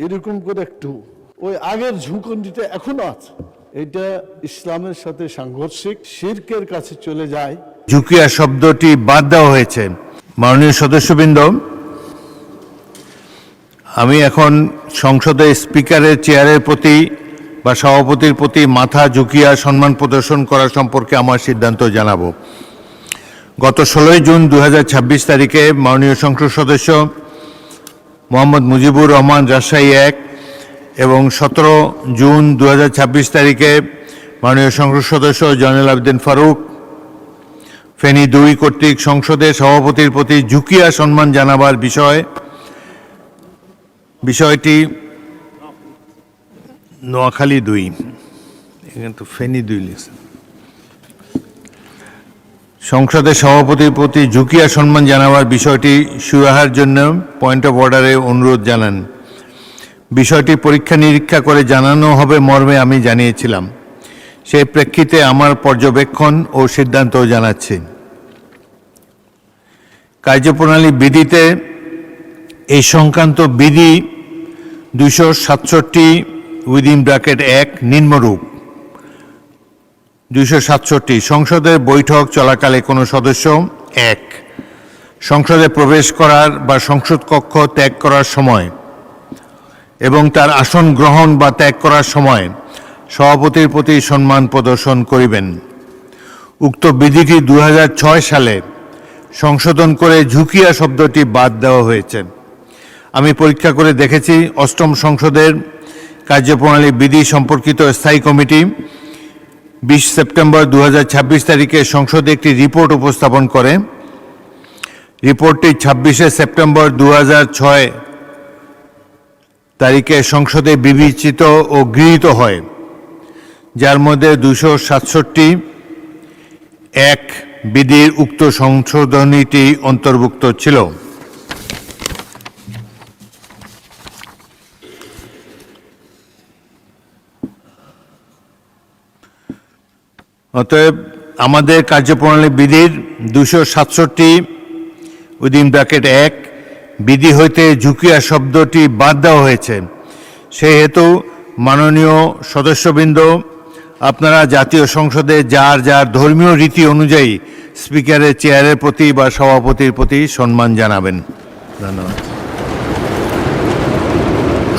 এরকম করে একটু ওই আগের ঝুঁকন্ডিটা এখনো আছে। এটা ইসলামের সাথে সাংঘর্ষিক, শিরকের কাছে চলে যায়। ঝুঁকিয়া শব্দটি বাদ দেওয়া হয়েছে। মাননীয় সদস্যবৃন্দ, আমি এখন সংসদের স্পিকারের চেয়ারের প্রতি বা সভাপতির প্রতি মাথা ঝুঁকিয়া সম্মান প্রদর্শন করা সম্পর্কে আমার সিদ্ধান্ত জানাবো। গত 16 জুন 2026 তারিখে মাননীয় সংসদ সদস্য মোহাম্মদ মুজিবুর রহমান রাজশাহী 1 এবং 17 জুন 2026 তারিখে মাননীয় সংসদ সদস্য জয়নুল আবেদিন ফারুক ফেনী 2 কর্তৃক সংসদের সভাপতির প্রতি ঝুঁকিয়া সম্মান জানাবার বিষয়টি নোয়াখালী 2, এখানে তো ফেনী 2 লিখছে। সংসদের সভাপতির প্রতি ঝুঁকিয়া সম্মান জানাবার বিষয়টি সুরাহার জন্য পয়েন্ট অফ অর্ডারে অনুরোধ জানান। বিষয়টি পরীক্ষা নিরীক্ষা করে জানানো হবে মর্মে আমি জানিয়েছিলাম। সেই প্রেক্ষিতে আমার পর্যবেক্ষণ ও সিদ্ধান্ত জানাচ্ছি। কার্যপ্রণালী বিধিতে এই সংক্রান্ত বিধি 267 (1) নিম্নরূপ। 267 সংসদের বৈঠক চলাকালে কোনো সদস্য 1 সংসদে প্রবেশ করার বা সংসদ কক্ষ ত্যাগ করার সময় এবং তার আসন গ্রহণ বা ত্যাগ করার সময় সভাপতির প্রতি সম্মান প্রদর্শন করিবেন। উক্ত বিধিটি 2006 সালে সংশোধন করে ঝুঁকিয়া শব্দটি বাদ দেওয়া হয়েছে। আমি পরীক্ষা করে দেখেছি, 8ম সংসদের কার্যপ্রণালী বিধি সম্পর্কিত স্থায়ী কমিটি 20 সেপ্টেম্বর 2026 তারিখে সংসদে একটি রিপোর্ট উপস্থাপন করে। রিপোর্টটি 26 সেপ্টেম্বর 2006 তারিখে সংসদে বিবেচিত ও গৃহীত হয়, যার মধ্যে 267(1) বিধির উক্ত সংশোধনীটি অন্তর্ভুক্ত ছিল। অতএব আমাদের কার্যপ্রণালী বিধির 267(1) বিধি হইতে ঝুঁকিয়া শব্দটি বাদ দেওয়া হয়েছে। সেহেতু মাননীয় সদস্যবৃন্দ, আপনারা জাতীয় সংসদে যার যার ধর্মীয় রীতি অনুযায়ী স্পিকারের চেয়ারের প্রতি বা সভাপতির প্রতি সম্মান জানাবেন। ধন্যবাদ।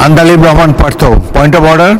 Andalib Rahman Partha, point of order.